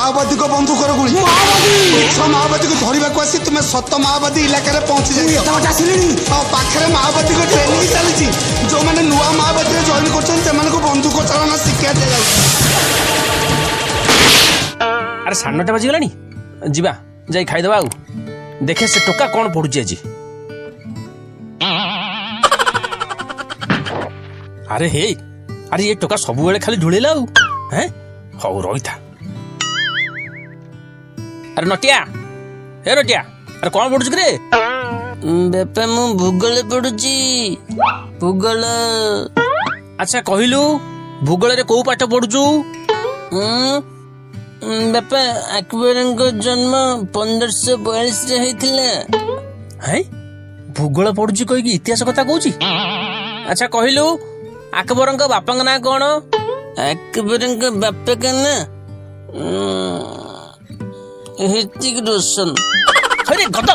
माओवादी को बंदूक गुली माओवादी को धरने को आसी तुम सत माओवादी इलाका पहुंची जाइए पाखे माओवादी को ट्रेनिंग चली जो मैंने नुआ माओवादी जॉइन कर बंदूक चालना शिक्षा दी अरे 9:30 बाजिगलानी जीवा जाई खाइदबा आउ देखे से टोका कौन पड़ुची आज अरे हे अरे ये टोका सब बेले खाली ढुलेला हैं हौ रही था अरे नटिया हे नटिया अरे कौन पड़ुछ रे बेपे मु भूगोल पढ़ुची भूगोल अच्छा कहलु भूगोल रे को पाठ पढ़ुचु बेपे अकबरଙ୍କ जन्म 1542 रे ହେଇଥିଲା हैं भूगोल पढ़ुची कहि इतिहास कथा कहूची अच्छा कहलु अकबरଙ୍କ बापा ना कौन अकबरଙ୍କ बापा का ना ऋतिक रोशन अरे गद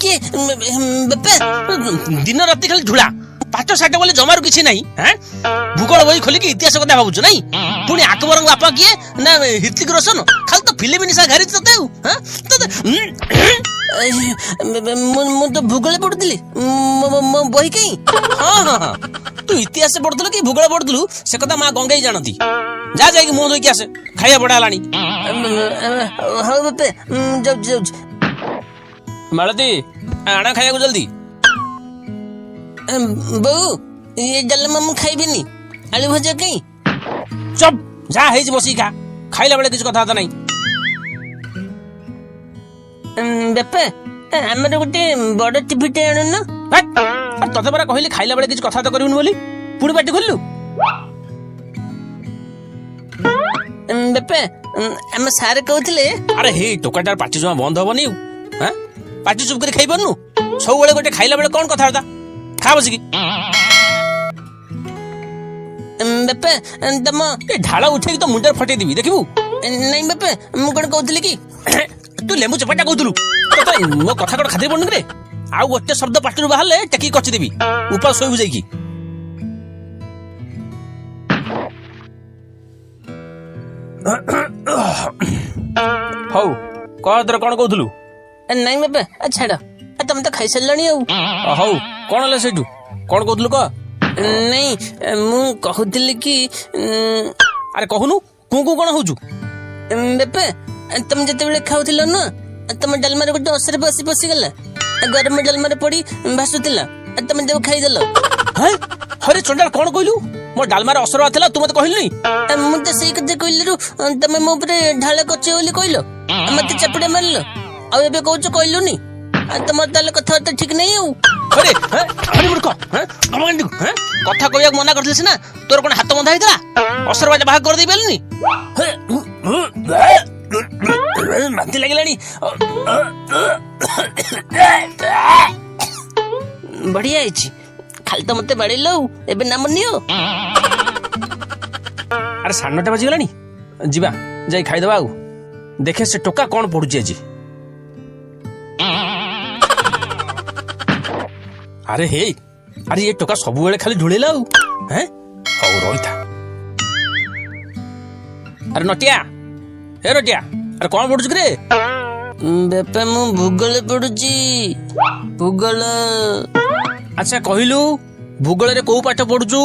के बेपे दिन राति खाली झुला पाठ साठ बोले जमारू किसी नहीं हैं भूगोल बही खोलिकी इतिहास कथा भावुଛୁ नहीं पुणी अकबर बापा किए ना ऋतिक रोशन खाली तो फिल्म निशा घारी तते मु तो भूगोल पढ़ुଥିଲି मो बही कहीं हाँ हाँ हाँ तू इतिहास पढ़ुलु कि भूगोल पढ़ुलु से कथा माँ गंगेई जानती जा जाइए मुंह धोईकी आसे खाइया बड़ा लानी हाँ बेपे जाऊ मालती आना खाइया जल्दी बहू ये डलमा मु खाइबिनी आलू भजा कहीं चुप जा है बसी खा खाइला बेले किसी कथा नहीं बेपे हमर गोटे बड़ टीवीटे आनु ना तते परा कहली खाइला बेले किसी कथा तो करिउन बोली पुणी पाटी खोललु बेपे हम सारे कहथिले अरे हे टोकाटार पाटी जमा बंद हबनी हां पाटी चुप कर खाइ बननु सब बेले गोटे खाइला बेले कोन कथा होता खा बसिकी बेपे तम ए ढाला उठेकी तो मुंडर फटे दिबी देखिबू नहीं बेपे मु कोन कहथिले कि तू लेमु चपाटा कहतलु तो मो कथा कोन खातिर पड़नु रे आ गोटे शब्द पाटीरु बाहरले टेकी कछि देबी ऊपर सोइबु जाईकी हौ कहतर कोन कहतलु नहीं बेपे छाड़ तुम तो खाई सल्लणी हौ कोन ले सेटू कोन कहतलु क नहीं मु कहूतिली कि अरे कहूनु कु कोन होजु बेपे तुम जते बेले खाउथिल न तुम डलमा रे गोटे असर बसी बसी गला गरम डलमा रे पड़ी भासुतिला तुम देव खाई देल हैं अरे चंडाल कोन कहलु मो डालमा रे असर आथला तू मते कहलु नहीं मु तो सही कथे कहलु तुम मो ऊपर ढाला कचे ओली कहलो मते चपड़े मारलो आ एबे कहउछ कहलु नी तुम ताले कथा तो ठीक नहीं हो अरे अरे मूर्ख हैं अमन हैं कथा कहया मना करथले सिना तोर कोन हाथ बंधा हितला असर बाजा भाग कर दे बेलनी माती लागलानी बढ़िया आइछि खाली तो मते बाड़ीलो एबे नाम नियो अरे 9:30 बाजिगलानी जीवा जाई खाइदबा आउ देखे से टोका कौन पड़ुची आज अरे हे अरे ये टोका सब बेले खाली ढुलेला हैं हौ रही था अरे नटिया हे नटिया अरे कौन पड़ुछ रे बेपे मु भूगोल पढ़ुची भूगोल अच्छा कहलु भूगोल रे को पाठ पढ़ुचु